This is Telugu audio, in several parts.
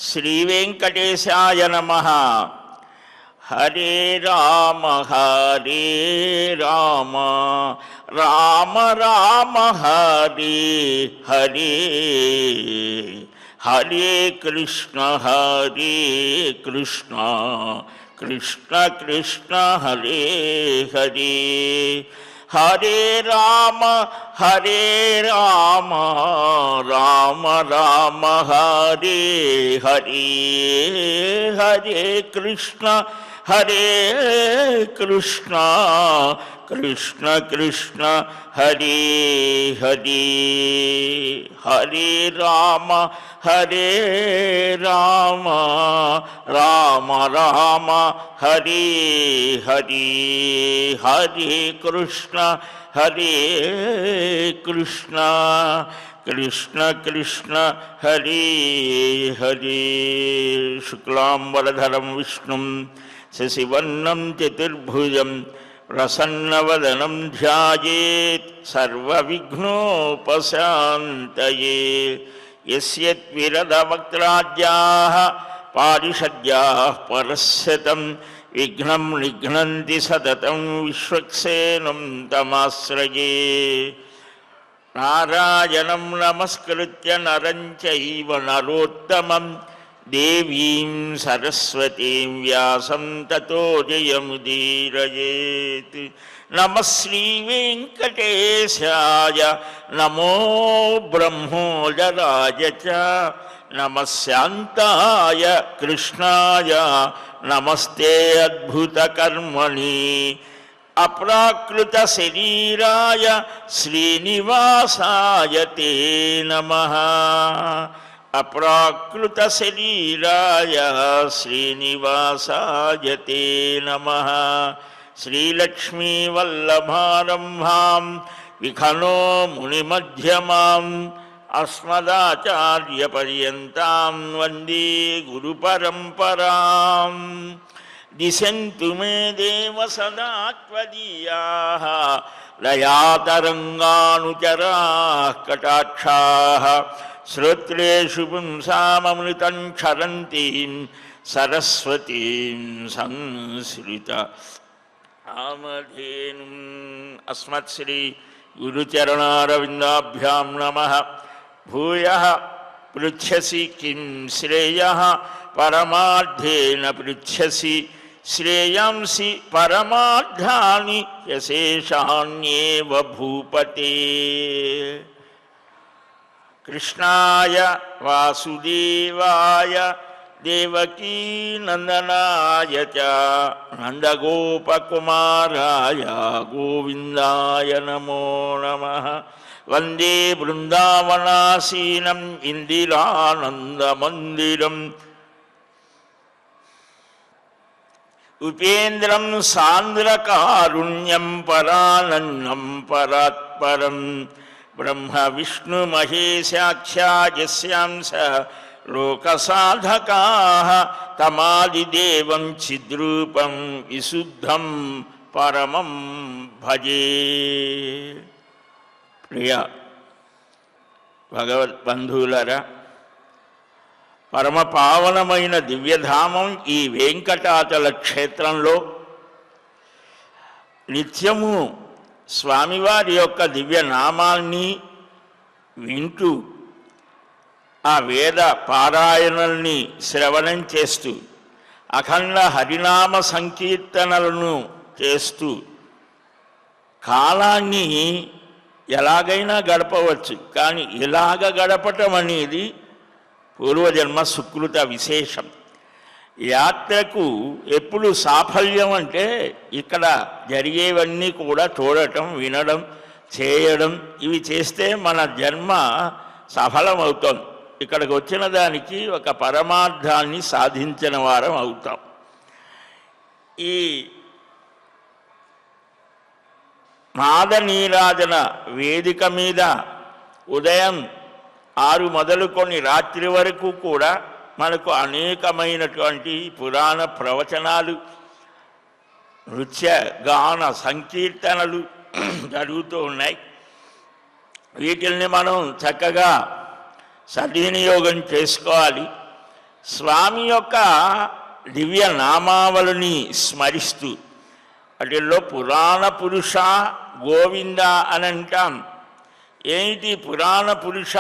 శ్రీవేంకటేశాయ నమః. హరే రామ రామ రామ హరే హరే, హరే కృష్ణ కృష్ణ కృష్ణ హరే హరే, హరే రామ రామ రామ హరే హరే, హరే కృష్ణ కృష్ణ కృష్ణ హరే హరే, హరే రామ రామ హరే హరే, హరే కృష్ణ కృష్ణ హరే హరే. శుక్లాంబరధరం విష్ణుం శశివర్ణం చతుర్భుజం ప్రసన్నవదనం ధ్యాయేత్ సర్వవిఘ్నోపశాంతయే. యస్యద్విరదవక్త్రాద్యాః పారిషద్యాః పరస్యతం విఘ్నం నిఘ్నంతి సతతం విశ్వక్సేనం తమాశ్రయే. నారాయణం నమస్కృత్య నరం చైవ నరోత్తమం దేవీం సరస్వతీం వ్యాసం తతో జయముదీరయేత్. నమః శ్రీ వెంకటేశాయ, నమో బ్రహ్మోదరాయ చ, నమః శాంతాయ కృష్ణాయ, నమస్తే అద్భుతకర్మణి, అప్రాకృత శరీరాయ శ్రీనివాసాయ తే నమః. అప్రాకృత శరీరాయ శ్రీనివాసాయ తే నమః. శ్రీలక్ష్మీ వల్లభారంభాం విఖనో మునిమధ్యమాం అస్మదాచార్యపర్యంతాం వందే గురుపరంపరాం. దిశంతు మే దేవ సదా త్వదీయాః దయాతరంగానుచరాః కటాక్షాః. శ్రోత్రేషు పుంసామమృతం క్షరంతీం సరస్వతీం సంశ్రిత ఆమధేనుం. అస్మత్శ్రీ గురుచరణారవిందాభ్యాం నమః. భూయః పృచ్ఛసి కిం శ్రేయః పరమార్థేన పృచ్ఛసి, శ్రేయాంసి పరమార్థాని యశేషాన్యేవ భూపతే. కృష్ణాయ వాసుదేవాయ దేవకీ నందనాయ చ, నందగోపకుమారాయ గోవిందాయ నమో నమః. వందే బృందావనాసీనం ఇందిరానందమందిరం, ఉపేంద్రం సాంద్రకారుణ్యం పరానన్నం పరాత్పరం. బ్రహ్మ విష్ణు మహేశాఖ్యా యస్యాంస లోకసాధకాః, తమాదిదేవం చిద్రూపం విశుద్ధం పరమం భజే. ప్రియ భగవద్బంధువులరా, పరమ పావనమైన దివ్యధామం ఈ వెంకటాచల క్షేత్రంలో నిత్యము స్వామివారి యొక్క దివ్యనామాన్ని వింటూ ఆ వేద పారాయణల్ని శ్రవణం చేస్తూ అఖండ హరినామ సంకీర్తనలను చేస్తూ కాలాన్ని ఎలాగైనా గడపవచ్చు. కానీ ఇలాగ గడపటం అనేది పూర్వజన్మ సుకృత విశేషం. యాత్రకు ఎప్పుడు సాఫల్యం అంటే ఇక్కడ జరిగేవన్నీ కూడా చూడటం, వినడం, చేయడం. ఇవి చేస్తే మన జన్మ సఫలమవుతాం. ఇక్కడికి వచ్చిన దానికి ఒక పరమార్థాన్ని సాధించిన వారం అవుతాం. ఈ నాద నీరాజన వేదిక మీద ఉదయం 6 మొదలుకొని రాత్రి వరకు కూడా మనకు అనేకమైనటువంటి పురాణ ప్రవచనాలు, నృత్య గాన సంకీర్తనలు జరుగుతూ ఉన్నాయి. వీటిల్ని మనం చక్కగా సద్వినియోగం చేసుకోవాలి. స్వామి యొక్క దివ్య నామావళిని స్మరిస్తూ వాటిల్లో పురాణ పురుష గోవింద అని అంటాం. ఏంటి పురాణ పురుష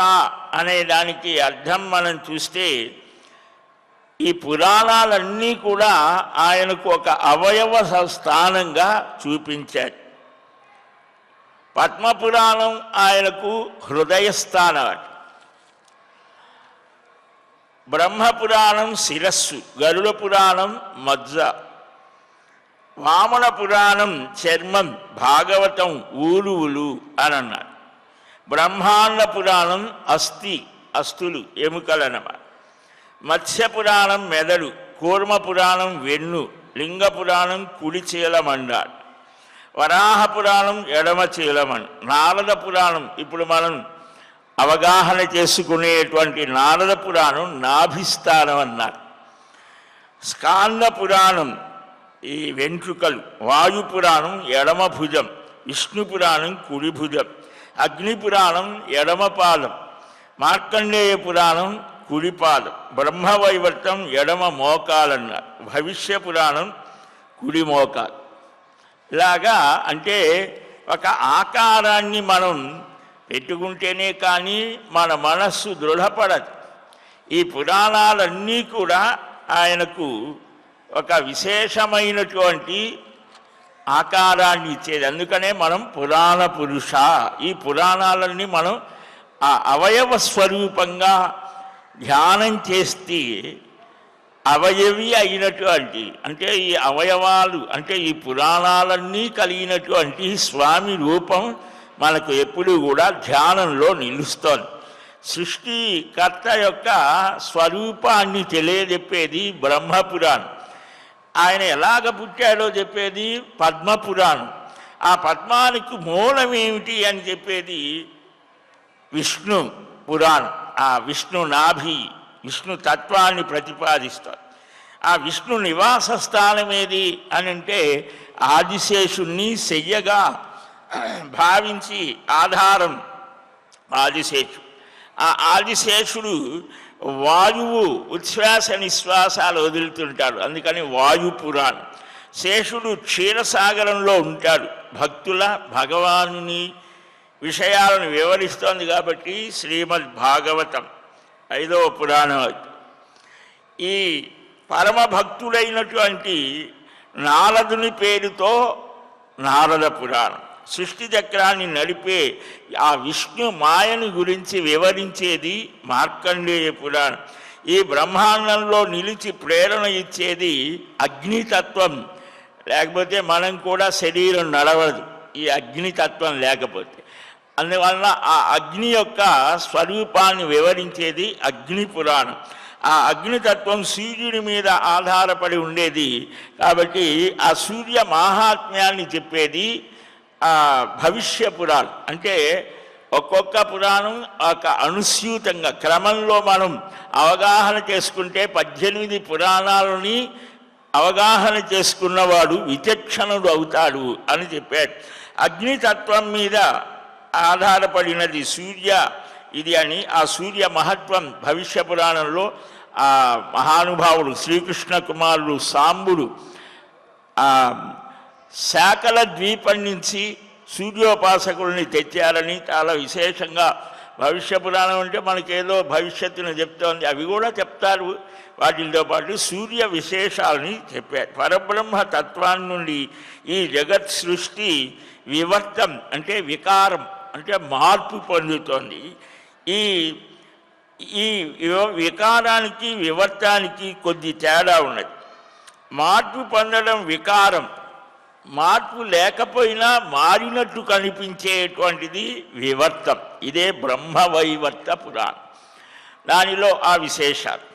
అనే దానికి అర్థం మనం చూస్తే, ఈ పురాణాలన్నీ కూడా ఆయనకు ఒక అవయవ స్థానంగా చూపించాడు. పద్మపురాణం ఆయనకు హృదయస్థానం, బ్రహ్మపురాణం శిరస్సు, గరుడ పురాణం మజ్జ, వామన పురాణం చర్మం, భాగవతం ఊరువులు అని అన్నారు. బ్రహ్మాండ పురాణం అస్థులు ఎముకలన్నమాట. మత్స్య పురాణం మెదడు, కూర్మ పురాణం వెన్ను, లింగ పురాణం కుడి చీలమండాడు, వరాహ పురాణం ఎడమ చీలమన్, నారద పురాణం ఇప్పుడు మనం అవగాహన చేసుకునేటువంటి నారద పురాణం నాభిస్థానం అన్నారు. స్కాంద పురాణం ఈ వెంట్రుకలు, వాయు పురాణం ఎడమ భుజం, విష్ణు పురాణం కుడి భుజం, అగ్ని పురాణం ఎడమ పాదం, మార్కండేయ పురాణం కుడిపాదం, బ్రహ్మవైవర్తం ఎడమ మోకాలన్నారు, భవిష్య పురాణం కుడి మోకాలు. ఇలాగా అంటే ఒక ఆకారాన్ని మనం పెట్టుకుంటేనే కానీ మన మనస్సు దృఢపడదు. ఈ పురాణాలన్నీ కూడా ఆయనకు ఒక విశేషమైనటువంటి ఆకారాన్ని ఇచ్చేది. అందుకనే మనం పురాణ పురుష, ఈ పురాణాలన్నీ మనం ఆ అవయవ స్వరూపంగా ధ్యానం చేస్తే అవయవి అయినటువంటి, అంటే ఈ అవయవాలు అంటే ఈ పురాణాలన్నీ కలిగినటువంటి స్వామి రూపం మనకు ఎప్పుడూ కూడా ధ్యానంలో నిలుస్తోంది. సృష్టికర్త యొక్క స్వరూపాన్ని తెలియజెప్పేది బ్రహ్మపురాణం. ఆయన ఎలాగ పుట్టాడో చెప్పేది పద్మపురాణం. ఆ పద్మానికి మూలం ఏమిటి అని చెప్పేది విష్ణు పురాణం. ఆ విష్ణు నాభి, విష్ణు తత్వాన్ని ప్రతిపాదిస్తారు. ఆ విష్ణు నివాస స్థానం ఏది అని అంటే ఆదిశేషుణ్ణి శయ్యగా భావించి ఆధారం ఆదిశేషు. ఆ ఆదిశేషుడు వాయువు ఉచ్ఛ్వాస నిశ్వాసాలు వదులుతుంటాడు, అందుకని వాయుపురాణం. శేషుడు క్షీరసాగరంలో ఉంటాడు, భక్తుల భగవానుని విషయాలను వివరిస్తోంది కాబట్టి శ్రీమద్ భాగవతం 5వ పురాణం. ఈ పరమ భక్తుడైనటువంటి నారదుని పేరుతో నారద పురాణం. సృష్టి చక్రాన్ని నడిపే ఆ విష్ణు మాయని గురించి వివరించేది మార్కండేయ పురాణం. ఈ బ్రహ్మాండంలో నిలిచి ప్రేరణ ఇచ్చేది అగ్నితత్వం. లేకపోతే మనం కూడా శరీరం నడవదు ఈ అగ్నితత్వం లేకపోతే. అందువలన ఆ అగ్ని యొక్క స్వరూపాన్ని వివరించేది అగ్ని పురాణం. ఆ అగ్నితత్వం సూర్యుడి మీద ఆధారపడి ఉండేది కాబట్టి ఆ సూర్య మాహాత్మ్యాన్ని చెప్పేది ఆ భవిష్య పురాణం. అంటే ఒక్కొక్క పురాణం ఒక అనుస్యూతంగా క్రమంలో మనం అవగాహన చేసుకుంటే 18 పురాణాలని అవగాహన చేసుకున్నవాడు విచక్షణుడు అవుతాడు అని చెప్పాడు. అగ్నితత్వం మీద ఆధారపడినది సూర్య ఇది అని ఆ సూర్య మహత్వం భవిష్య పురాణంలో ఆ మహానుభావుడు శ్రీకృష్ణ కుమారుడు సాంబుడు శాకల ద్వీపం నుంచి సూర్యోపాసకుల్ని తెచ్చారని చాలా విశేషంగా భవిష్య పురాణం అంటే మనకేదో భవిష్యత్తును చెప్తోంది, అవి కూడా చెప్తారు. వాటితో పాటు సూర్య విశేషాలని చెప్పారు. పరబ్రహ్మ తత్వాన్ని నుండి ఈ జగత్ సృష్టి వివర్తం అంటే వికారం అంటే మార్పు పొందుతోంది. ఈ ఈ వికారానికి వివర్తానికి కొద్ది తేడా ఉన్నది. మార్పు పొందడం వికారం, మార్పు లేకపోయినా మారినట్టు కనిపించేటువంటిది వివర్తం. ఇదే బ్రహ్మవైవర్త పురాణం. దానిలో ఆ విశేషాలు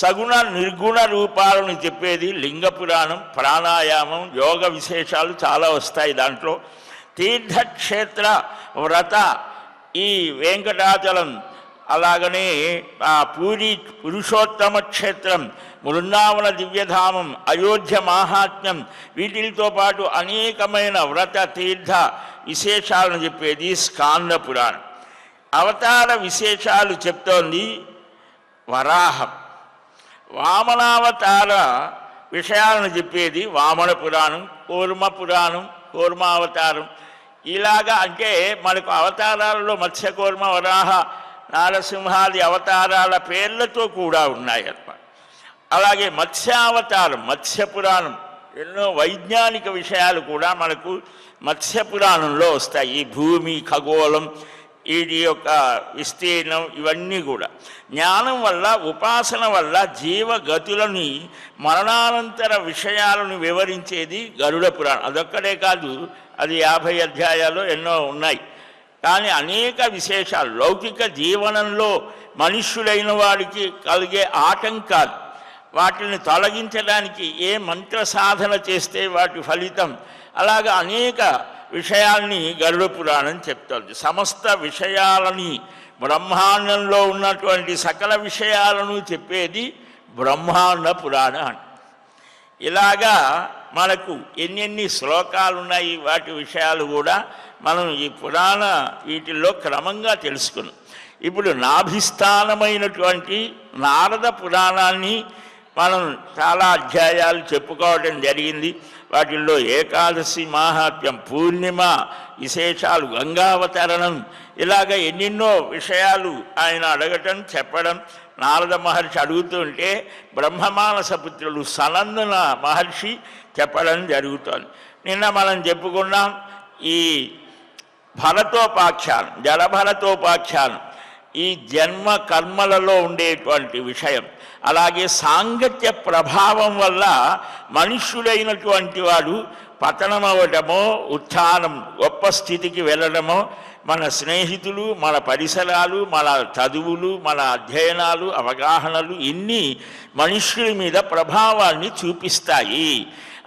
సగుణ నిర్గుణ రూపాలను చెప్పేది లింగ పురాణం. ప్రాణాయామం యోగ విశేషాలు చాలా వస్తాయి దాంట్లో. తీర్థక్షేత్ర వ్రత ఈ వెంకటాచలం, అలాగనే ఆ పూరి పురుషోత్తమ క్షేత్రం, బృందావన దివ్యధామం, అయోధ్య మాహాత్మ్యం, వీటితో పాటు అనేకమైన వ్రత తీర్థ విశేషాలను చెప్పేది స్కాంద పురాణం. అవతార విశేషాలు చెప్తోంది వరాహం. వామనావతార విషయాలను చెప్పేది వామన పురాణం, కూర్మ పురాణం, కూర్మావతారం. ఇలాగా అంటే మనకు అవతారాలలో మత్స్యకూర్మ, వరాహ, నారసింహాది అవతారాల పేర్లతో కూడా ఉన్నాయన్నమాట. అలాగే మత్స్యావతారం, మత్స్యపురాణం, ఎన్నో వైజ్ఞానిక విషయాలు కూడా మనకు మత్స్యపురాణంలో వస్తాయి. ఈ భూమి, ఖగోళం, వీటి యొక్క విస్తీర్ణం, ఇవన్నీ కూడా జ్ఞానం వల్ల, ఉపాసన వల్ల జీవగతులని, మరణానంతర విషయాలను వివరించేది గరుడ పురాణం. అదొక్కడే కాదు, అది 50 అధ్యాయాలు ఎన్నో ఉన్నాయి. కానీ అనేక విశేషాలు, లౌకిక జీవనంలో మనుష్యులైన వాడికి కలిగే ఆటంకాలు, వాటిని తొలగించడానికి ఏ మంత్ర సాధన చేస్తే వాటి ఫలితం, అలాగా అనేక విషయాల్ని గరుడ పురాణం చెప్తుంది. సమస్త విషయాలని, బ్రహ్మాండంలో ఉన్నటువంటి సకల విషయాలను చెప్పేది బ్రహ్మాండ పురాణం. ఇలాగా మనకు ఎన్నెన్ని శ్లోకాలు ఉన్నాయి, వాటి విషయాలు కూడా మనం ఈ పురాణ వీటిల్లో క్రమంగా తెలుసుకున్నాం. ఇప్పుడు నాభిస్థానమైనటువంటి నారద పురాణాన్ని మనం చాలా అధ్యాయాలు చెప్పుకోవడం జరిగింది. వాటిల్లో ఏకాదశి మాహాత్మ్యం, పూర్ణిమ విశేషాలు, గంగావతరణం, ఇలాగ ఎన్నెన్నో విషయాలు ఆయన అడగటం, చెప్పడం. నారద మహర్షి అడుగుతుంటే బ్రహ్మమానస పుత్రులు సనందన మహర్షి చెప్పడం జరుగుతోంది. నిన్న మనం చెప్పుకున్నాం ఈ భరతోపాఖ్యానం, జడభరతోపాఖ్యానం, ఈ జన్మ కర్మలలో ఉండేటువంటి విషయం. అలాగే సాంగత్య ప్రభావం వల్ల మనుష్యుడైనటువంటి వాడు పతనమవటమో, ఉత్థానం, గొప్ప స్థితికి వెళ్ళడమో, మన స్నేహితులు, మన పరిసరాలు, మన చదువులు, మన అధ్యయనాలు, అవగాహనలు ఇన్ని మనుష్యుల మీద ప్రభావాన్ని చూపిస్తాయి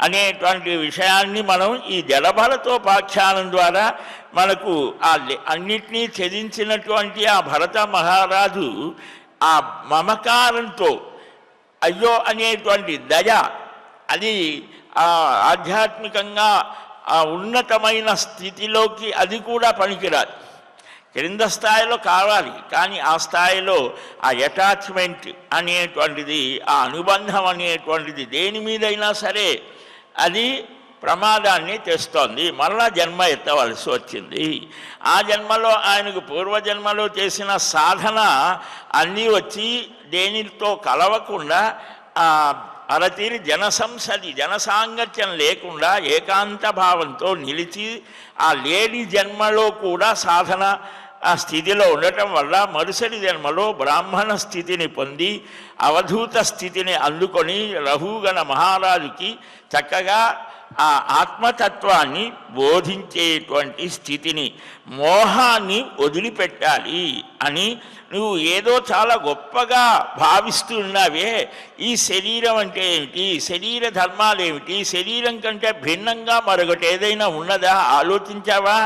అనేటువంటి విషయాన్ని మనం ఈ జడభరతోపాఖ్యానం ద్వారా మనకు అన్నిటినీ ఛేదించినటువంటి ఆ భరత మహారాజు ఆ మమకారంతో, అయ్యో అనేటువంటి దయ, అది ఆధ్యాత్మికంగా ఆ ఉన్నతమైన స్థితిలోకి అది కూడా పనికిరాదు. క్రింద స్థాయిలో కావాలి, కానీ ఆ స్థాయిలో ఆ అటాచ్మెంట్ అనేటువంటిది, ఆ అనుబంధం అనేటువంటిది దేని మీదైనా సరే అది ప్రమాదాన్ని తెస్తోంది. మరలా జన్మ ఎత్తవలసి వచ్చింది. ఆ జన్మలో ఆయనకు పూర్వజన్మలో చేసిన సాధన అన్నీ వచ్చి దేనితో కలవకుండా అరతీరి జనసాంగత్యం లేకుండా ఏకాంత భావంతో నిలిచి ఆ లేడి జన్మలో కూడా సాధన ఆ స్థితిలో ఉండటం వల్ల మరుసటి జన్మలో బ్రాహ్మణ స్థితిని పొంది అవధూత స్థితిని అందుకొని రఘుగణ మహారాజుకి చక్కగా ఆ ఆత్మతత్వాన్ని బోధించేటువంటి స్థితిని, మోహాన్ని వదిలిపెట్టాలి అని నువ్వు ఏదో చాలా గొప్పగా భావిస్తున్నావే. ఈ శరీరం అంటే ఏమిటి, శరీర ధర్మాలు ఏమిటి, శరీరం కంటే భిన్నంగా మరొకటి ఏదైనా ఉన్నదా ఆలోచించావా?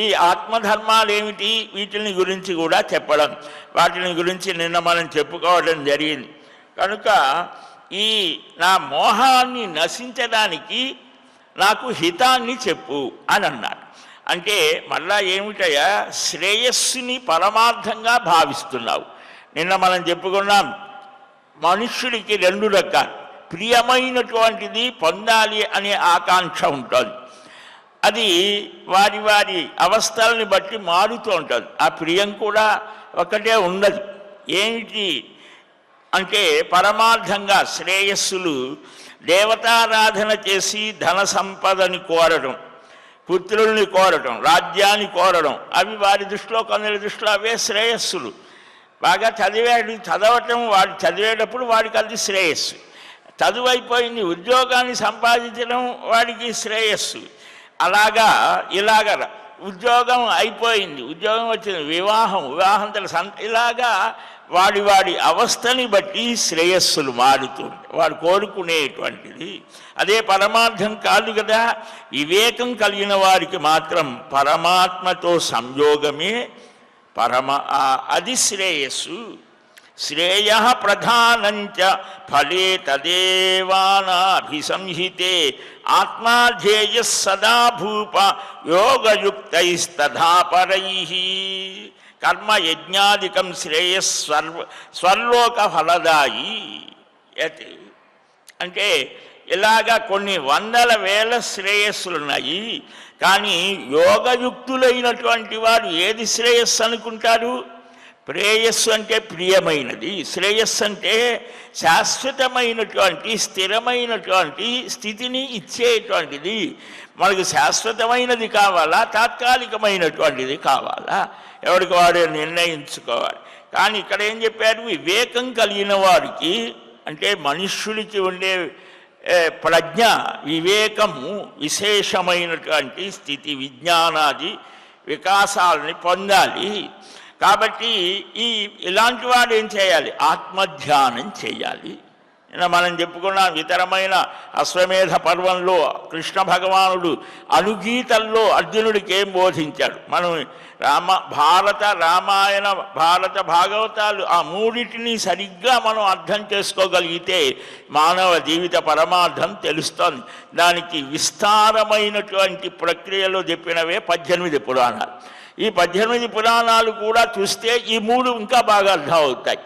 ఈ ఆత్మధర్మాలు ఏమిటి, వీటిని గురించి కూడా చెప్పడం, వాటిని గురించి నిన్న మనం చెప్పుకోవడం జరిగింది. కనుక ఈ నా మోహాన్ని నశించడానికి నాకు హితాన్ని చెప్పు అని అన్నారు. అంటే మళ్ళా ఏమిటయా, శ్రేయస్సుని పరమార్థంగా భావిస్తున్నావు. నిన్న మనం చెప్పుకున్నాం, మనుష్యుడికి 2 రకాలు. ప్రియమైనటువంటిది పొందాలి అనే ఆకాంక్ష ఉంటుంది. అది వారి వారి అవస్థల్ని బట్టి మారుతూ ఉంటుంది. ఆ ప్రియం కూడా ఒకటే ఉండదు. ఏమిటి అంటే పరమార్థంగా శ్రేయస్సులు, దేవతారాధన చేసి ధన సంపదని కోరడం, పుత్రుల్ని కోరటం, రాజ్యాన్ని కోరడం, అవి వారి దృష్టిలో, కొందరి దృష్టిలో అవే శ్రేయస్సులు. బాగా చదవటం, వాడు చదివేటప్పుడు వాడికి అది శ్రేయస్సు. చదువు అయిపోయింది, ఉద్యోగాన్ని సంపాదించడం వాడికి శ్రేయస్సు. అలాగా ఇలాగ ఉద్యోగం అయిపోయింది, ఉద్యోగం వచ్చింది, వివాహం ఇలాగా వాడి వాడి అవస్థని బట్టి శ్రేయస్సులు మారుతుంది, వాడు కోరుకునేటువంటిది. అదే పరమార్థం కాదు కదా. వివేకం కలిగిన వారికి మాత్రం పరమాత్మతో సంయోగమే అది శ్రేయస్సు. శ్రేయ ప్రధానంచ ఫలే తదేవానాభిసంహితే ఆత్మాధ్యేయ సదా భూప యోగయుక్తైస్తథా పరైః కర్మ యజ్ఞాదికం శ్రేయస్ స్వర్లోక ఫలదాయి. యత్ అంటే ఇలాగా కొన్ని వందల వేల శ్రేయస్సులు ఉన్నాయి. కానీ యోగయుక్తులైనటువంటి వారు ఏది శ్రేయస్సు అనుకుంటారు? ప్రేయస్సు అంటే ప్రియమైనది, శ్రేయస్సు అంటే శాశ్వతమైనటువంటి స్థిరమైనటువంటి స్థితిని ఇచ్చేటువంటిది. మనకు శాశ్వతమైనది కావాలా, తాత్కాలికమైనటువంటిది కావాలా? ఎవరికి వాడు నిర్ణయించుకోవాలి. కానీ ఇక్కడ ఏం చెప్పారు? వివేకం కలిగిన వారికి, అంటే మనుష్యుడికి ఉండే ప్రజ్ఞ, వివేకము విశేషమైనటువంటి స్థితి, విజ్ఞానాది వికాసాలని పొందాలి. కాబట్టి ఇలాంటి వాడు ఏం చేయాలి? ఆత్మధ్యానం చేయాలి. మనం చెప్పుకున్నాం ఇతరమైన అశ్వమేధ పర్వంలో కృష్ణ భగవానుడు అనుగీతల్లో అర్జునుడికి ఏం బోధించాడు? మనం భారత రామాయణ భారత భాగవతాలు ఆ మూడింటిని సరిగ్గా మనం అర్థం చేసుకోగలిగితే మానవ జీవిత పరమార్థం తెలుస్తోంది. దానికి విస్తారమైనటువంటి ప్రక్రియలో చెప్పినవే 18 పురాణాలు. ఈ 18 పురాణాలు కూడా చూస్తే ఈ 3 ఇంకా బాగా అర్థం అవుతాయి.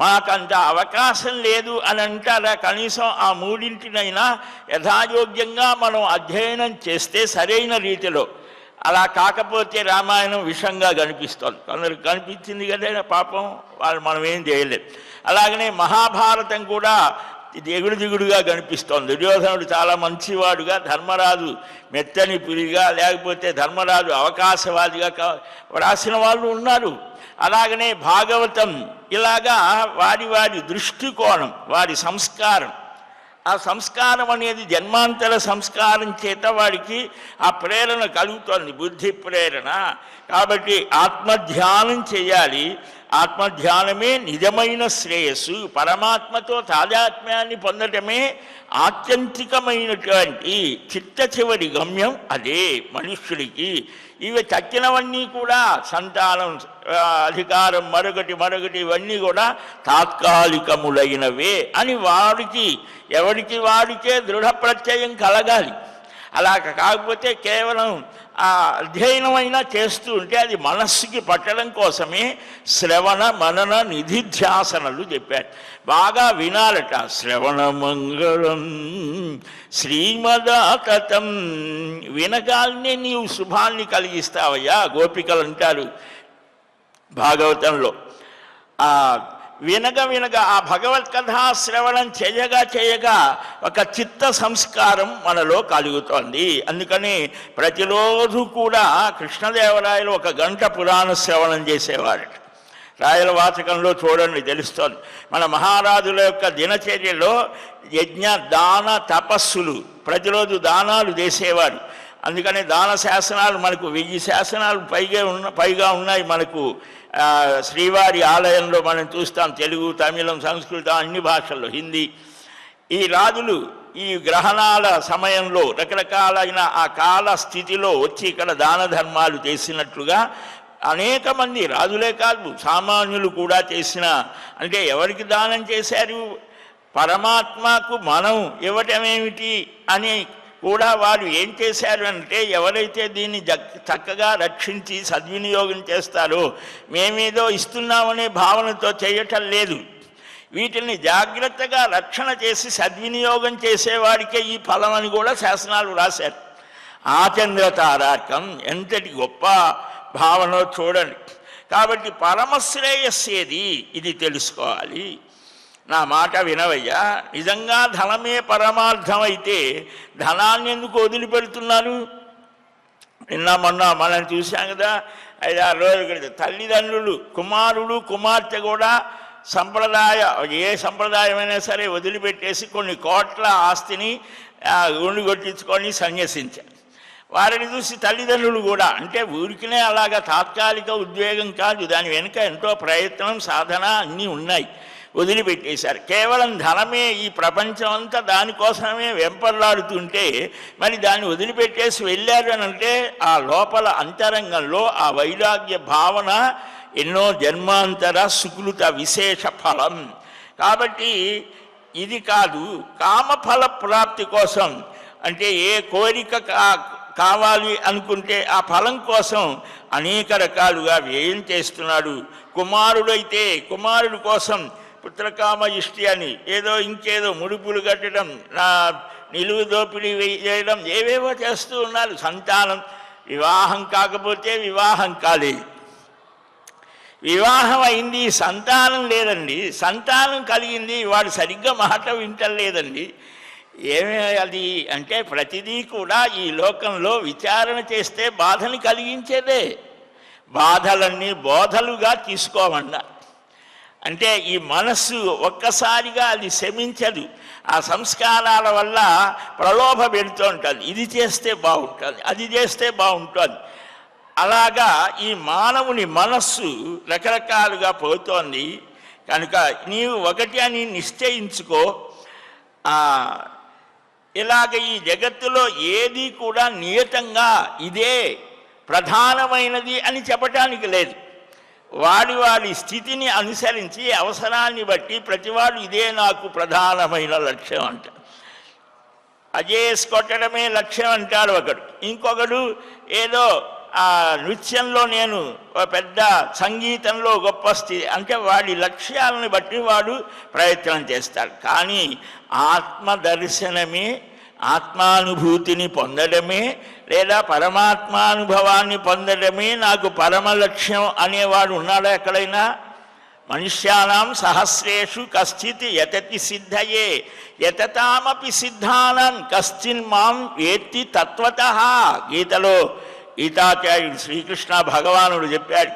మాకంత అవకాశం లేదు అని అంటారా? కనీసం ఆ మూడింటినైనా యథాయోగ్యంగా మనం అధ్యయనం చేస్తే సరైన రీతిలో. అలా కాకపోతే రామాయణం విషంగా కనిపిస్తుంది. కొందరికి కనిపించింది కదా పాపం, వాళ్ళు మనం ఏం చేయలేదు. అలాగనే మహాభారతం కూడా ఎగుడు దిగుడుగా కనిపిస్తోంది. దుర్యోధనుడు చాలా మంచివాడుగా, ధర్మరాజు మెత్తని పులిగా, లేకపోతే ధర్మరాజు అవకాశవాదిగా రాసిన వాళ్ళు ఉన్నారు. అలాగనే భాగవతం ఇలాగా వారి వారి దృష్టికోణం, వారి సంస్కారం, ఆ సంస్కారం అనేది జన్మాంతర సంస్కారం చేత వాడికి ఆ ప్రేరణ కలుగుతోంది, బుద్ధి ప్రేరణ. కాబట్టి ఆత్మధ్యానం చేయాలి. ఆత్మధ్యానమే నిజమైన శ్రేయస్సు. పరమాత్మతో తాదాత్మ్యాన్ని పొందటమే ఆత్యంతికమైనటువంటి చిట్ట చివరి గమ్యం. అదే మనుష్యుడికి. ఇవి తక్కినవన్నీ కూడా సంతానం, అధికారం, మరొకటి ఇవన్నీ కూడా తాత్కాలికములైనవే అని ఎవరికి వాడికే దృఢ ప్రత్యయం కలగాలి. అలా కాకపోతే కేవలం ఆ అధ్యయనమైనా చేస్తూ ఉంటే అది మనస్సుకి పట్టడం కోసమే శ్రవణ మనన నిధిధ్యాసనలు చెప్పారు. బాగా వినాలట. శ్రవణ మంగళం శ్రీమదాతతం. వినగాల్నే నీవు శుభాన్ని కలిగిస్తావయ్యా గోపికలు అంటారు భాగవతంలో. వినగా ఆ భగవత్కథా శ్రవణం చేయగా ఒక చిత్త సంస్కారం మనలో కలుగుతోంది. అందుకని ప్రతిరోజు కూడా కృష్ణదేవరాయలు 1 గంట పురాణ శ్రవణం చేసేవారు. రాయల వాచకంలో చూడండి తెలుస్తోంది. మన మహారాజుల యొక్క దినచర్యలో యజ్ఞ దాన తపస్సులు, ప్రతిరోజు దానాలు చేసేవారు. అందుకని దాన శాసనాలు మనకు 1000 శాసనాలు పైగా ఉన్నాయి. మనకు శ్రీవారి ఆలయంలో మనం చూస్తాం. తెలుగు, తమిళం, సంస్కృతం, అన్ని భాషల్లో, హిందీ. ఈ రాజులు ఈ గ్రహణాల సమయంలో రకరకాలైన ఆ కాల స్థితిలో వచ్చి ఇక్కడ దాన ధర్మాలు చేసినట్లుగా అనేక మంది రాజులే కాదు సామాన్యులు కూడా చేసిన, అంటే ఎవరికి దానం చేశారు? పరమాత్మకు మనం ఇవ్వటమేమిటి అని కూడా వారు ఏం చేశారు అంటే, ఎవరైతే దీన్ని చక్కగా రక్షించి సద్వినియోగం చేస్తారో, మేమేదో ఇస్తున్నామనే భావనతో చేయటం లేదు. వీటిని జాగ్రత్తగా రక్షణ చేసి సద్వినియోగం చేసేవాడికే ఈ ఫలం అని కూడా శాసనాలు రాశారు. ఆచంద్రతారార్కం ఎంతటి గొప్ప భావన చూడండి. కాబట్టి పరమశ్రేయస్సేది ఇది తెలుసుకోవాలి. నా మాట వినవయ్యా. నిజంగా ధనమే పరమార్థమైతే ధనాన్ని ఎందుకు వదిలిపెడుతున్నారు? మొన్న మనం చూసాం కదా, 5-6 రోజుల క్రితం తల్లిదండ్రులు, కుమారుడు కుమార్తె కూడా ఏ సంప్రదాయమైనా సరే వదిలిపెట్టేసి కొన్ని కోట్ల ఆస్తిని గుండు కొట్టించుకొని సన్యసించారు. వారిని చూసి తల్లిదండ్రులు కూడా, అంటే ఊరికినే అలాగా తాత్కాలిక ఉద్వేగం కాదు, దాని వెనుక ఎంతో ప్రయత్నం, సాధన అన్నీ ఉన్నాయి, వదిలిపెట్టేశారు. కేవలం ధనమే ఈ ప్రపంచం అంతా దానికోసమే వెంపర్లాడుతుంటే మరి దాన్ని వదిలిపెట్టేసి వెళ్ళారు అని అంటే ఆ లోపల అంతరంగంలో ఆ వైరాగ్య భావన ఎన్నో జన్మాంతర సుకృత విశేష ఫలం. కాబట్టి ఇది కాదు, కామఫల ప్రాప్తి కోసం, అంటే ఏ కోరిక కావాలి అనుకుంటే ఆ ఫలం కోసం అనేక రకాలుగా వ్యయం చేస్తున్నాడు. కుమారుడైతే కుమారుడు కోసం పుత్రకామ ఇష్టి అని ఏదో ఇంకేదో ముడుపులు కట్టడం, నా నిలువు దోపిడీ చేయడం, ఏవేవో చేస్తూ ఉన్నారు. సంతానం వివాహం కాకపోతే వివాహం కాలేదు, వివాహం అయింది సంతానం లేదండి, సంతానం కలిగింది వాడు సరిగ్గా మాట వింటలేదండి. ఏమే అది అంటే ప్రతిదీ కూడా ఈ లోకంలో విచారణ చేస్తే బాధని కలిగించేదే. బాధలన్నీ బోధలుగా తీసుకోమన్నా అంటే ఈ మనస్సు ఒక్కసారిగా అది శమించదు. ఆ సంస్కారాల వల్ల ప్రలోభ పెడుతూ ఉంటుంది, ఇది చేస్తే బాగుంటుంది, అది చేస్తే బాగుంటుంది. అలాగా ఈ మానవుని మనస్సు రకరకాలుగా పోతోంది. కనుక నీవు ఒకటి అని నిశ్చయించుకో. ఇలాగ ఈ జగత్తులో ఏది కూడా నియతంగా ఇదే ప్రధానమైనది అని చెప్పటానికి లేదు. వాడి స్థితిని అనుసరించి అవసరాన్ని బట్టి ప్రతివాడు ఇదే నాకు ప్రధానమైన లక్ష్యం అంట. అజేస్ కొట్టడమే లక్ష్యం అంటాడు ఒకడు, ఇంకొకడు ఏదో నృత్యంలో నేను పెద్ద, సంగీతంలో గొప్ప స్థితి అంటే వాడి లక్ష్యాలను బట్టి వాడు ప్రయత్నం చేస్తాడు. కానీ ఆత్మదర్శనమే, ఆత్మానుభూతిని పొందడమే లేదా పరమాత్మానుభవాన్ని పొందడమే నాకు పరమ లక్ష్యం అనేవాడు ఉన్నాడా ఎక్కడైనా? మనుష్యానాం సహస్రేషు కశ్చిత్ యతతి సిద్ధయే యతతామపి సిద్ధానాం కశ్చిన్ మాం వేత్తి తత్వతః. గీతలో గీతాచార్యుడు శ్రీకృష్ణ భగవానుడు చెప్పాడు,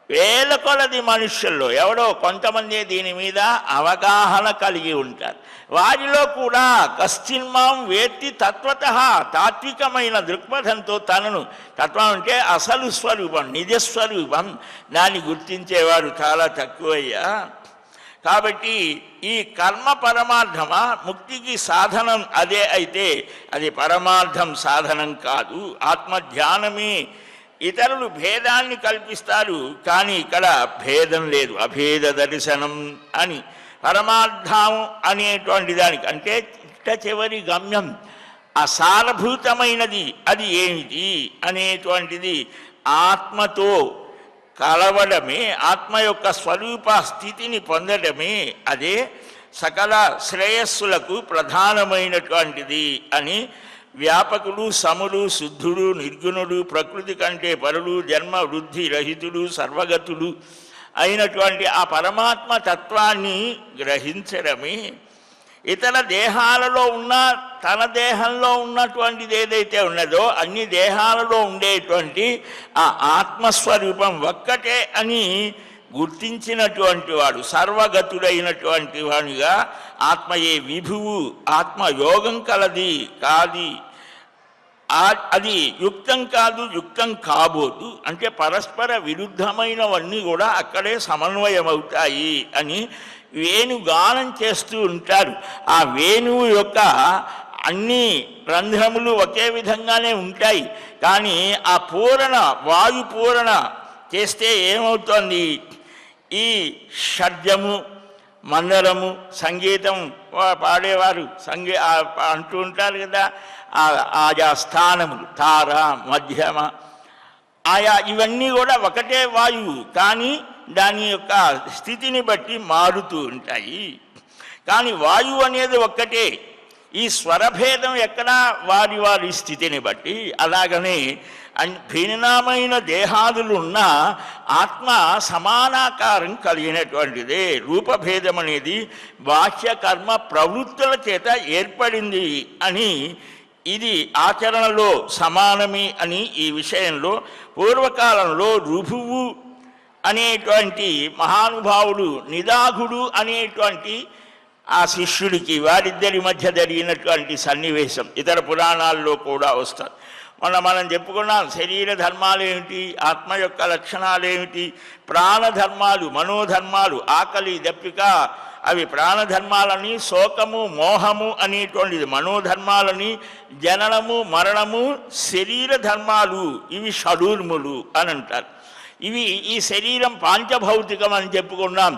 వేల కొలది మనుష్యుల్లో ఎవడో కొంతమంది దీని మీద అవగాహన కలిగి ఉంటారు. వారిలో కూడా కశ్చిన్మాం వేత్తి తత్వతః, తాత్వికమైన దృక్పథంతో తనను, తత్వం అంటే అసలు స్వరూపం, నిజస్వరూపం, దాన్ని గుర్తించేవాడు చాలా తక్కువయ్యా. కాబట్టి ఈ కర్మ పరమార్థమా, ముక్తికి సాధనం అదే అయితే అది పరమార్థం సాధనం కాదు, ఆత్మధ్యానమే. ఇతరులు భేదాన్ని కల్పిస్తారు, కానీ ఇక్కడ భేదం లేదు, అభేద దర్శనం అని. పరమార్థం అనేటువంటి దానికి అంటే చివరి గమ్యం అసారభూతమైనది అది ఏమిటి అనేటువంటిది ఆత్మతో కలవడమే, ఆత్మ యొక్క స్వరూప స్థితిని పొందడమే, అదే సకల శ్రేయస్సులకు ప్రధానమైనటువంటిది అని వ్యాపకుడు, సముడు, శుద్ధుడు, నిర్గుణుడు, ప్రకృతి కంటే పరుడు, జన్మ వృద్ధి రహితుడు, సర్వగతుడు అయినటువంటి ఆ పరమాత్మ తత్వాన్ని గ్రహించడమే. ఇతర దేహాలలో ఉన్న తన దేహంలో ఉన్నటువంటిది ఏదైతే ఉన్నదో అన్ని దేహాలలో ఉండేటువంటి ఆ ఆత్మస్వరూపం ఒక్కటే అని గుర్తించినటువంటి వాడు సర్వగతుడైనటువంటి వాడిగా, ఆత్మయే విభువు, ఆత్మయోగం కలది కాది, అది యుక్తం కాదు, యుక్తం కాబోదు అంటే పరస్పర విరుద్ధమైనవన్నీ కూడా అక్కడే సమన్వయమవుతాయి అని వేణుగానం చేస్తూ ఉంటారు. ఆ వేణువు యొక్క అన్ని రంధ్రములు ఒకే విధంగానే ఉంటాయి, కానీ ఆ పూరణ, వాయు పూరణ చేస్తే ఏమవుతోంది? ఈ షడ్జము, మందరము, సంగీతం పాడేవారు అంటూ ఉంటారు కదా, ఆయా స్థానములు తార, మధ్యమ, ఆయా ఇవన్నీ కూడా ఒకటే వాయువు, కానీ దాని యొక్క స్థితిని బట్టి మారుతూ ఉంటాయి. కానీ వాయువు అనేది ఒక్కటే. ఈ స్వరభేదం ఎక్కడా వారి స్థితిని బట్టి. అలాగనే భిన్నమైన దేహాదులు ఉన్న ఆత్మ సమానాకారం కలిగినటువంటిదే. రూపభేదం అనేది బాహ్య కర్మ ప్రవృత్తుల చేత ఏర్పడింది అని, ఇది ఆచరణలో సమానమే అని ఈ విషయంలో పూర్వకాలంలో రుభువు అనేటువంటి మహానుభావుడు, నిదాఘుడు అనేటువంటి ఆ శిష్యుడికి వారిద్దరి మధ్య జరిగినటువంటి సన్నివేశం ఇతర పురాణాల్లో కూడా వస్తుంది. మనం చెప్పుకున్నాం, శరీర ధర్మాలు ఏమిటి, ఆత్మ యొక్క లక్షణాలు ఏమిటి, ప్రాణధర్మాలు, మనోధర్మాలు, ఆకలి, దప్పిక, అవి ప్రాణధర్మాలని, శోకము, మోహము అనేటువంటిది మనోధర్మాలని, జననము, మరణము శరీర ధర్మాలు, ఇవి షడూర్ములు అని అంటారు. ఇవి ఈ శరీరం పాంచభౌతికం అని చెప్పుకున్నాం.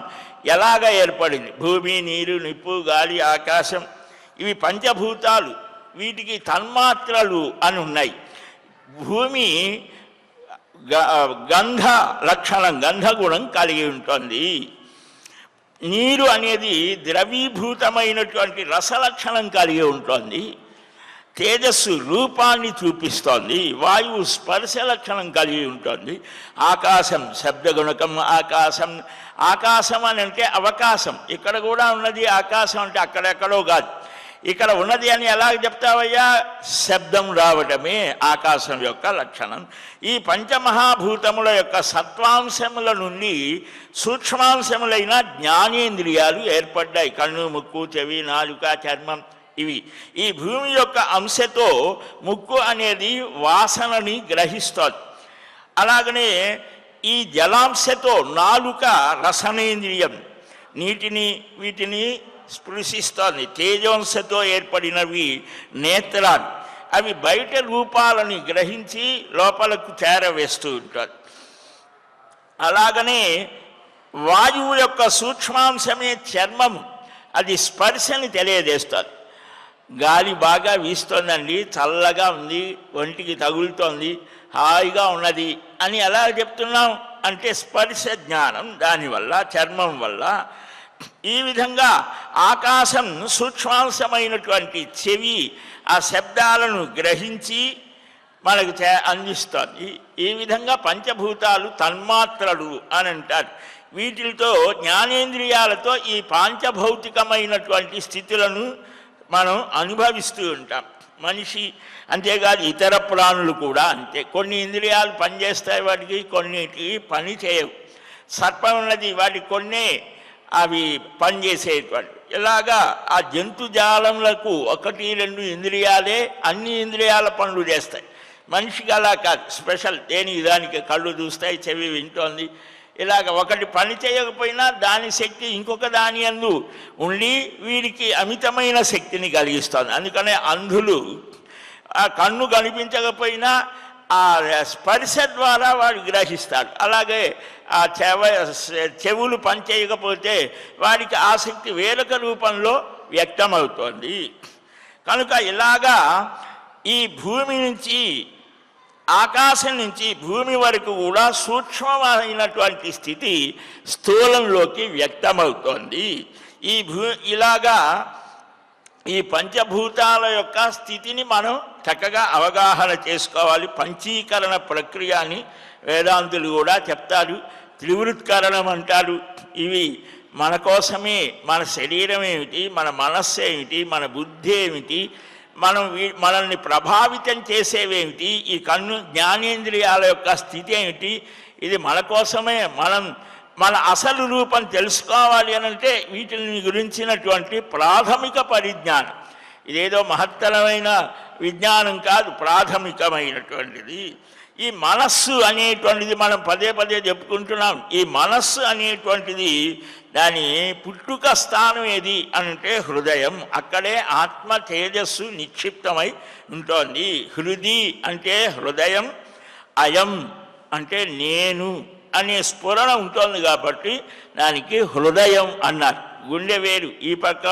ఎలాగ ఏర్పడింది? భూమి, నీరు, నిప్పు, గాలి, ఆకాశం, ఇవి పంచభూతాలు, వీటికి తన్మాత్రలు అని ఉన్నాయి. భూమి గంధ లక్షణం, గంధగుణం కలిగి ఉంటుంది. నీరు అనేది ద్రవీభూతమైనటువంటి రసలక్షణం కలిగి ఉంటుంది. తేజస్సు రూపాన్ని చూపిస్తోంది. వాయువు స్పర్శ లక్షణం కలిగి ఉంటుంది. ఆకాశం శబ్దగుణకం. ఆకాశం అని అంటే అవకాశం. ఇక్కడ కూడా ఉన్నది ఆకాశం అంటే అక్కడెక్కడో కాదు, ఇక్కడ ఉన్నది అని ఎలా చెప్తావయ్యా? శబ్దం రావటమే ఆకాశం యొక్క లక్షణం. ఈ పంచమహాభూతముల యొక్క సత్వాంశముల నుండి సూక్ష్మాంశములైన జ్ఞానేంద్రియాలు ఏర్పడ్డాయి. కన్ను, ముక్కు, చెవి, నాలుక, చర్మం ఇవి. ఈ భూమి యొక్క అంశతో ముక్కు అనేది వాసనని గ్రహిస్తోంది. అలాగనే ఈ జలాంశతో నాలుక రసనేంద్రియం వీటిని స్పృశిస్తోంది. తేజోంశతో ఏర్పడినవి నేత్రాలు, అవి బయట రూపాలని గ్రహించి లోపలకు చేరవేస్తూ ఉంటుంది. అలాగనే వాయువు యొక్క సూక్ష్మాంశమే చర్మము, అది స్పర్శని తెలియజేస్తుంది. గాలి బాగా వీస్తోందండి, చల్లగా ఉంది, ఒంటికి తగులుతోంది, హాయిగా ఉన్నది అని ఎలా చెప్తున్నాం అంటే స్పర్శ జ్ఞానం దానివల్ల, చర్మం వల్ల. ఈ విధంగా ఆకాశం సూక్ష్మాంశమైనటువంటి చెవి ఆ శబ్దాలను గ్రహించి మనకు అందిస్తోంది. ఈ విధంగా పంచభూతాలు తన్మాత్రలు అని అంటారు. వీటితో జ్ఞానేంద్రియాలతో ఈ పాంచభౌతికమైనటువంటి స్థితులను మనం అనుభవిస్తూ ఉంటాం. మనిషి అంతేకాదు, ఇతర ప్రాణులు కూడా అంతే. కొన్ని ఇంద్రియాలు పనిచేస్తాయి, వాటికి కొన్నిటికి పని చేయవు. సర్పం ఉన్నది, వాటికి కొన్నే అవి పనిచేసేటువంటి. ఇలాగా ఆ జంతుజాలములకు 1-2 ఇంద్రియాలే అన్ని ఇంద్రియాల పనులు చేస్తాయి. మనిషికి అలా కాదు, స్పెషల్. దానికి కళ్ళు చూస్తాయి, చెవి వింటోంది. ఇలాగ ఒకటి పని చేయకపోయినా దాని శక్తి ఇంకొక దాని యందు ఉండి వీరికి అమితమైన శక్తిని కలిగిస్తుంది. అందుకనే అంధులు ఆ కన్ను కనిపించకపోయినా ఆ స్పర్శ ద్వారా వాడు గ్రహిస్తాడు. అలాగే ఆ చెవులు పనిచేయకపోతే వాడికి ఆసక్తి వేరొక రూపంలో వ్యక్తమవుతోంది. కనుక ఇలాగా ఈ భూమి నుంచి, ఆకాశం నుంచి భూమి వరకు కూడా సూక్ష్మమైనటువంటి స్థితి స్థూలంలోకి వ్యక్తమవుతోంది. ఇలాగా ఈ పంచభూతాల యొక్క స్థితిని మనం చక్కగా అవగాహన చేసుకోవాలి. పంచీకరణ ప్రక్రియ అని వేదాంతులు కూడా చెప్తారు. త్రివృత్కరణం అంటారు. ఇవి మన కోసమే. మన శరీరం ఏమిటి, మన మనస్సు ఏమిటి, మన బుద్ధి ఏమిటి, మనల్ని ప్రభావితం చేసేవేమిటి, ఈ కన్ను జ్ఞానేంద్రియాల యొక్క స్థితి ఏమిటి, ఇది మన కోసమే. మన అసలు రూపం తెలుసుకోవాలి అనంటే వీటిని గురించినటువంటి ప్రాథమిక పరిజ్ఞానం. ఇదేదో మహత్తరమైన విజ్ఞానం కాదు, ప్రాథమికమైనటువంటిది. ఈ మనస్సు అనేటువంటిది మనం పదే పదే చెప్పుకుంటున్నాం. ఈ మనస్సు అనేటువంటిది దాని పుట్టుక స్థానం ఏది అంటే హృదయం. అక్కడే ఆత్మ తేజస్సు నిక్షిప్తమై ఉంటుంది. హృది అంటే హృదయం, అయం అంటే నేను అనే స్ఫురణ ఉంటుంది కాబట్టి దానికి హృదయం అన్నారు. గుండె వేరు, ఈ పక్క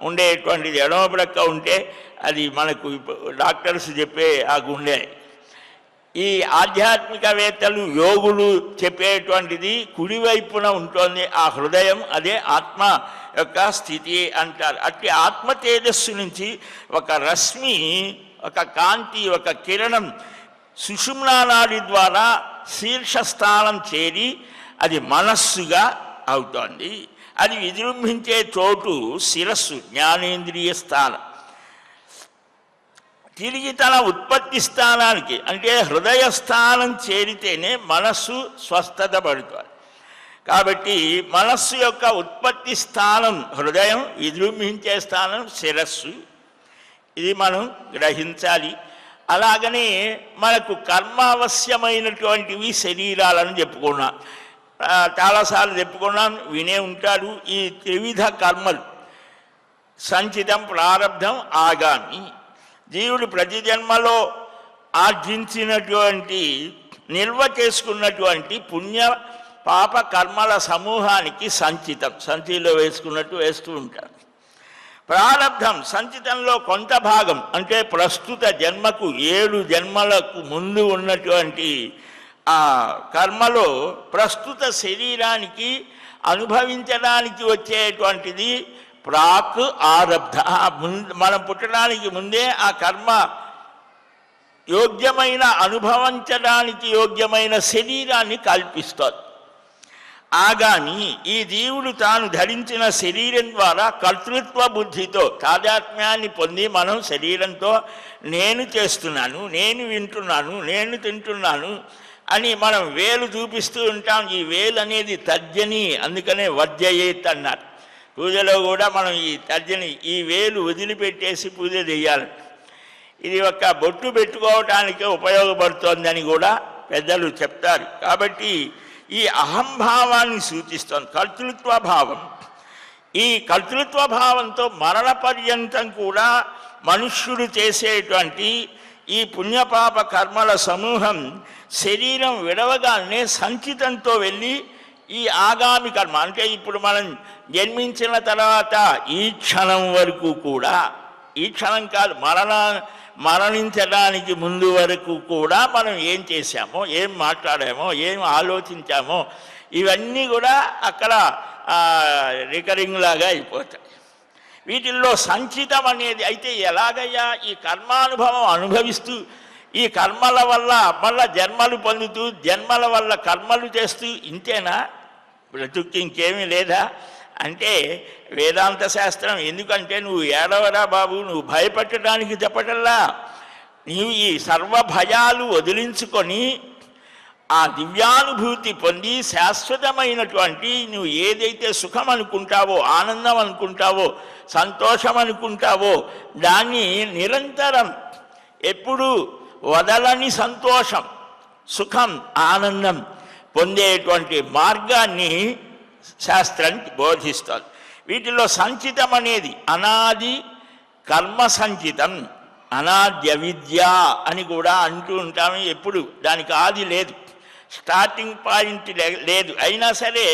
ఉండేటువంటిది ఎడమ ప్రక్క ఉంటే అది మనకు డాక్టర్స్ చెప్పే ఆ గుండె. ఈ ఆధ్యాత్మికవేత్తలు, యోగులు చెప్పేటువంటిది కుడివైపున ఉంటుంది ఆ హృదయం, అదే ఆత్మ యొక్క స్థితి అంటారు. అట్టి ఆత్మ తేజస్సు నుంచి ఒక రశ్మి, ఒక కాంతి, ఒక కిరణం సుషుమ్నానాడి ద్వారా శీర్షస్థానం చేరి అది మనస్సుగా అవుతోంది. అది విజృంభించే చోటు శిరస్సు, జ్ఞానేంద్రియ స్థానం. తిరిగి తన ఉత్పత్తి స్థానానికి అంటే హృదయ స్థానం చేరితేనే మనస్సు స్వస్థత పడుతుంది. కాబట్టి మనస్సు యొక్క ఉత్పత్తి స్థానం హృదయం, విజృంభించే స్థానం శిరస్సు. ఇది మనం గ్రహించాలి. అలాగనే మనకు కర్మావశ్యమైనటువంటివి శరీరాలను చెప్పుకున్నాం, చాలాసార్లు చెప్పుకున్నాం, వినే ఉంటారు. ఈ త్రివిధ కర్మలు సంచితం, ప్రారబ్ధం, ఆగామి. జీవుడు ప్రతి జన్మలో ఆర్జించినటువంటి, నిల్వ చేసుకున్నటువంటి పుణ్య పాప కర్మల సమూహానికి సంచితం, సంచిలో వేసుకున్నట్టు వేస్తూ ఉంటారు. ప్రారబ్ధం, సంచితంలో కొంత భాగం అంటే ప్రస్తుత జన్మకు 7 జన్మలకు ముందు ఉన్నటువంటి ఆ కర్మలో ప్రస్తుత శరీరానికి అనుభవించడానికి వచ్చేటువంటిది ప్రాక్ ఆరబ్ధ. మనం పుట్టడానికి ముందే ఆ కర్మ యోగ్యమైన అనుభవించడానికి యోగ్యమైన శరీరాన్ని కల్పిస్తుంది. ఆగామి ఈ జీవుడు తాను ధరించిన శరీరం ద్వారా కర్తృత్వ బుద్ధితో తాదాత్మ్యాన్ని పొంది మనం శరీరంతో నేను చేస్తున్నాను, నేను వింటున్నాను, నేను తింటున్నాను అని మనం వేలు చూపిస్తూ ఉంటాం. ఈ వేలు అనేది తర్జని, అందుకనే వర్జయేత్ అన్నారు. పూజలో కూడా మనం ఈ తర్జని, ఈ వేలు వదిలిపెట్టేసి పూజ చేయాలి. ఇది ఒక బొట్టు పెట్టుకోవటానికే ఉపయోగపడుతోందని కూడా పెద్దలు చెప్తారు. కాబట్టి ఈ అహంభావాన్ని సూచిస్తోంది కర్తృత్వ భావం. ఈ కర్తృత్వ భావంతో మరణ పర్యంతం కూడా మనుష్యుడు చేసేటువంటి ఈ పుణ్యపాప కర్మల సమూహం శరీరం విడవగానే సంచితంతో వెళ్ళి ఈ ఆగామి కర్మ, అంటే ఇప్పుడు మనం జన్మించిన తర్వాత ఈ క్షణం వరకు కూడా, ఈ క్షణం కాదు, మరణించడానికి ముందు వరకు కూడా మనం ఏం చేశామో, ఏం మాట్లాడామో, ఏం ఆలోచించామో ఇవన్నీ కూడా అక్కడ రికరింగ్ లాగా అయిపోతాయి. వీటిల్లో సంచితం అనేది అయితే ఎలాగయ్యా ఈ కర్మానుభవం అనుభవిస్తూ ఈ కర్మల వల్ల మళ్ళా జన్మలు పొందుతూ జన్మల వల్ల కర్మలు చేస్తూ ఇంతేనా, బ్రతుక్కి ఇంకేమీ లేదా అంటే వేదాంత శాస్త్రం. ఎందుకంటే నువ్వు ఏడవరా బాబు, నువ్వు భయపెట్టడానికి చెప్పటల్లా, నీవు ఈ సర్వ భయాలు వదిలించుకొని ఆ దివ్యానుభూతి పొంది శాశ్వతమైనటువంటి నువ్వు ఏదైతే సుఖం అనుకుంటావో, ఆనందం అనుకుంటావో, సంతోషం అనుకుంటావో దాన్ని నిరంతరం ఎప్పుడు వదలని సంతోషం, సుఖం, ఆనందం పొందేటువంటి మార్గాన్ని శాస్త్రానికి బోధిస్తుంది. వీటిలో సంచితం అనేది అనాది కర్మ సంచితం, అనాద్య విద్య అని కూడా అంటూ ఉంటాము. ఎప్పుడు దానికి ఆది లేదు, స్టార్టింగ్ పాయింట్ లేదు. అయినా సరే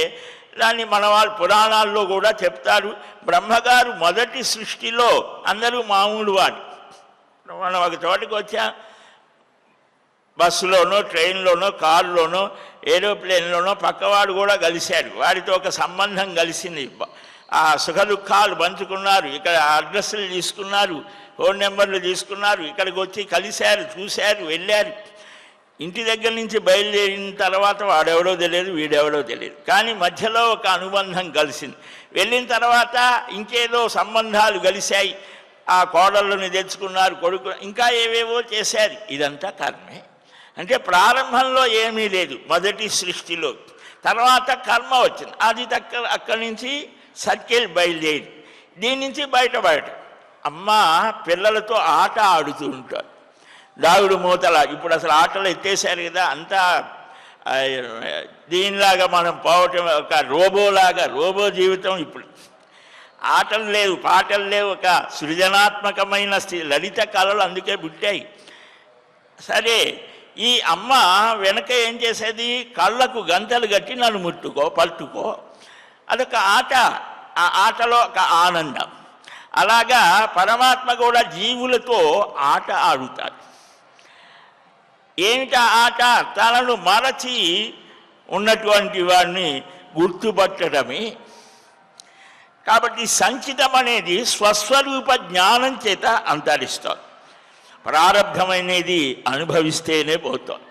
దాన్ని మన వాళ్ళు పురాణాల్లో కూడా చెప్తారు. బ్రహ్మగారు మొదటి సృష్టిలో అందరూ మామూలు వాడు. మనం ఒక చోటకి వచ్చా, బస్సులోనో, ట్రైన్లోనో, కారులోనో, ఏరోప్లేన్లోనో పక్కవాడు కూడా కలిశాడు. వాడితో ఒక సంబంధం కలిసింది. ఆ సుఖ దుఃఖాలు పంచుకున్నారు, ఇక్కడ అడ్రస్లు తీసుకున్నారు, ఫోన్ నెంబర్లు తీసుకున్నారు, ఇక్కడికి వచ్చి కలిశారు, చూశారు, వెళ్ళారు. ఇంటి దగ్గర నుంచి బయలుదేరిన తర్వాత వాడెవడో తెలియదు, వీడెవడో తెలియదు, కానీ మధ్యలో ఒక అనుబంధం కలిసింది. వెళ్ళిన తర్వాత ఇంకేదో సంబంధాలు కలిశాయి, ఆ కోడళ్ళని తెచ్చుకున్నారు, కొడుకు, ఇంకా ఏవేవో చేశారు. ఇదంతా కర్మే. అంటే ప్రారంభంలో ఏమీ లేదు మొదటి సృష్టిలో, తర్వాత కర్మ వచ్చింది. అది అక్కడి నుంచి సర్కిల్ బయలుదేరి దీని నుంచి బయట అమ్మ పిల్లలతో ఆట ఆడుతూ ఉంటారు, దాగుడు మూతలా. ఇప్పుడు అసలు ఆటలు ఎత్తేసారు కదా, అంతా దీనిలాగా మనం పోవటం, ఒక రోబోలాగా, రోబో జీవితం. ఇప్పుడు ఆటలు లేవు, పాటలు లేవు, ఒక సృజనాత్మకమైన లలిత కళలు అందుకే పుట్టాయి. సరే, ఈ అమ్మ వెనక ఏం చేసేది, కళ్ళకు గంటలు కట్టి నన్ను ముట్టుకో, పట్టుకో, అదొక ఆట. ఆ ఆటలో ఒక ఆనందం. అలాగా పరమాత్మ కూడా జీవులతో ఆట ఆడుతాడు. ఏమిటా ఆట? తనను మరచి ఉన్నటువంటి వాడిని గుర్తుపట్టడమే. కాబట్టి సంచితం అనేది స్వస్వరూప జ్ఞానం చేత అంతరిస్తుంది. ప్రారబ్ధమైనది అనుభవిస్తేనే పోతుంది.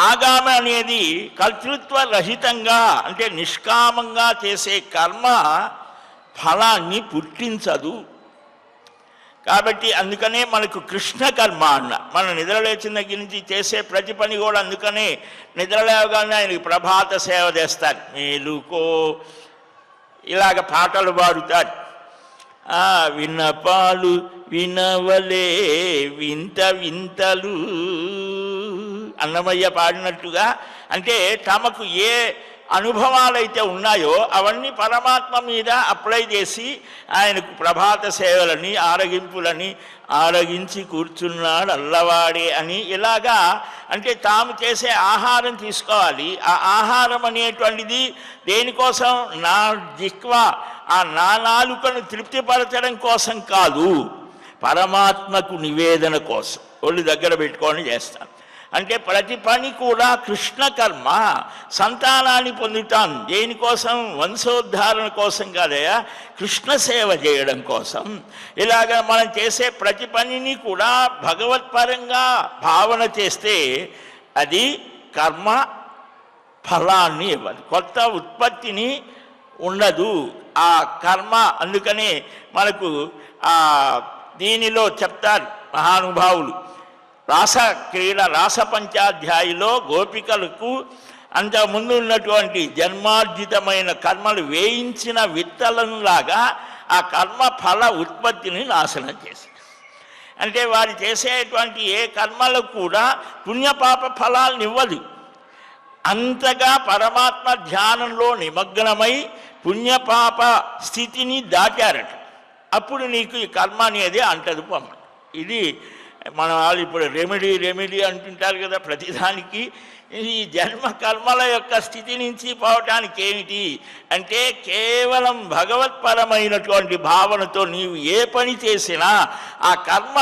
ఆగామ అనేది కర్తృత్వ రహితంగా, అంటే నిష్కామంగా చేసే కర్మ ఫలాన్ని పుట్టించదు. కాబట్టి అందుకనే మనకు కృష్ణ కర్మ అన్న, మనం నిద్రలేచిన దగ్గర నుంచి చేసే ప్రతి పని కూడా, అందుకనే నిద్రలేవగానే ఆయనకి ప్రభాత సేవ చేస్తారు, మేలుకో, ఇలాగ పాటలు పాడుతారు. విన్నపాలు వినవలే వింత వింతలు, అన్నమయ్య పాడినట్టుగా. అంటే తమకు ఏ అనుభవాలైతే ఉన్నాయో అవన్నీ పరమాత్మ మీద అప్లై చేసి ఆయనకు ప్రభాత సేవలని, ఆరగింపులని ఆరగించి కూర్చున్నాడు అల్లవాడే అని, ఇలాగా. అంటే తాము చేసే ఆహారం తీసుకోవాలి. ఆ ఆహారం అనేటువంటిది దేనికోసం? నా జిహ్వా, ఆ నా నాలుకను తృప్తిపరచడం కోసం కాదు, పరమాత్మకు నివేదన కోసం ఒళ్ళు దగ్గర పెట్టుకొని చేస్తాను. అంటే ప్రతి పని కూడా కృష్ణ కర్మ. సంతానాన్ని పొందుతాం దేనికోసం? వంశోద్ధారణ కోసం కాదయా, కృష్ణ సేవ చేయడం కోసం. ఇలాగ మనం చేసే ప్రతి పనిని కూడా భగవత్పరంగా భావన చేస్తే అది కర్మ ఫలాన్ని ఇవ్వదు, కొత్త ఉత్పత్తిని ఉండదు ఆ కర్మ. అందుకనే మనకు దీనిలో చెప్తారు మహానుభావులు, రాస పంచాధ్యాయిలో గోపికలకు అంతకుముందు ఉన్నటువంటి జన్మార్జితమైన కర్మలు వేయించిన విత్తలంలాగా ఆ కర్మ ఫల ఉత్పత్తిని నాశనం చేసి, అంటే వారు చేసేటువంటి ఏ కర్మలకు కూడా పుణ్యపాప ఫలాలను ఇవ్వదు. అంతగా పరమాత్మ ధ్యానంలో నిమగ్నమై పుణ్యపాప స్థితిని దాటారట. అప్పుడు నీకు ఈ కర్మ అనేది అంటదు పొమ్మ. ఇది మన వాళ్ళు ఇప్పుడు రెమెడీ అంటుంటారు కదా ప్రతిదానికి. ఈ జన్మ కర్మల యొక్క స్థితి నుంచి పోవటానికి ఏమిటి అంటే కేవలం భగవత్పరమైనటువంటి భావనతో నీవు ఏ పని చేసినా ఆ కర్మ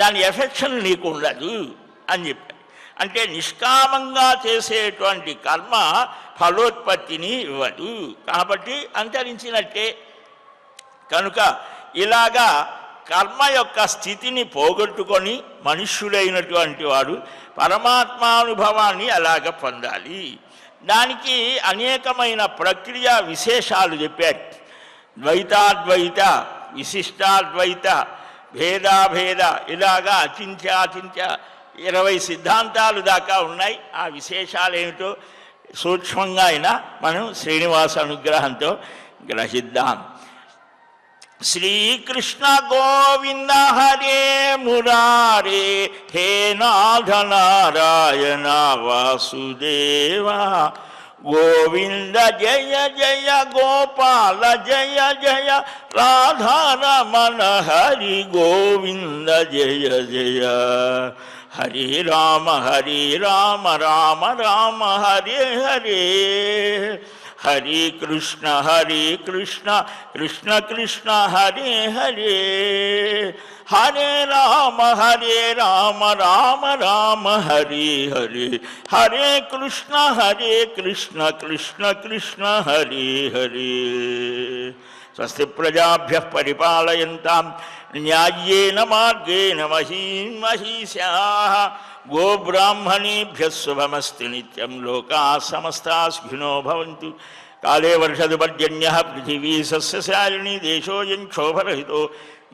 దాని ఎఫెక్షన్ నీకు ఉండదు అని చెప్పారు. అంటే నిష్కామంగా చేసేటువంటి కర్మ ఫలోత్పత్తిని ఇవ్వదు, కాబట్టి అంతరించినట్టే. కనుక ఇలాగా కర్మ యొక్క స్థితిని పోగొట్టుకొని మనుష్యుడైనటువంటి వాడు పరమాత్మానుభవాన్ని అలాగ పొందాలి. దానికి అనేకమైన ప్రక్రియ విశేషాలు చెప్పారు. ద్వైతాద్వైత, విశిష్టాద్వైత, భేదాభేద, ఇలాగా అచింత్య 20 సిద్ధాంతాలు దాకా ఉన్నాయి. ఆ విశేషాలు ఏమిటో సూక్ష్మంగా అయినా మనం శ్రీనివాస అనుగ్రహంతో గ్రహిద్దాం. శ్రీకృష్ణ గోవింద హరే మురారే, హే నాథ నారాయణ వాసుదేవా, గోవింద జయ జయ గోపాల జయ జయ, రాధారమణ హరి గోవింద జయ జయ, హరే రామ రామ రామ హరే హరే, హరే కృష్ణ కృష్ణ కృష్ణ హరే హరే, హరే రామ రామ రామ హరే హరే, హరే కృష్ణ కృష్ణ కృష్ణ హరే హరే. స్వస్తి ప్రజాభ్యః పరిపాలయంతాం న్యాయేన మార్గేణ మహీం మహీశాః, గోబ్రాహ్మణేభ్యः శుభమస్తు నిత్యం. లోకాः సమస్తాः సుఖినో భవంతు. కాలే వర్షతు పర్జన్యः పృథివీ సస్యశాలినీ, దేశోऽयं క్షోభరహితో.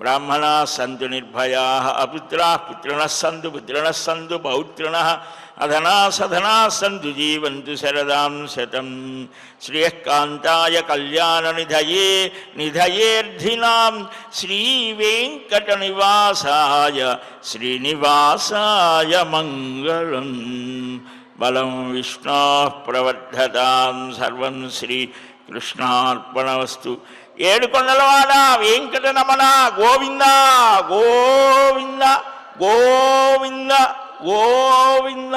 బ్రాహ్మణాः సంతు నిర్భయాः, అపుత్రాः పుత్రిణः సంతు, పుత్రిణः సంతు పౌత్రిణः, అధనాः సధనాः సంతు, జీవంతు శరదాం శతం. శ్రేయఃకాంతాయ కళ్యాణనిధయే నిధయేర్ధినాం, శ్రీవేంకటనివాసాయ శ్రీనివాసాయ మంగళం. బలం విష్ణోః ప్రవర్ధతాం సర్వం శ్రీకృష్ణార్పణమస్తు. ఏడుకొండలవాడ వెంకటరమణ గోవింద గోవింద గోవింద గోవింద.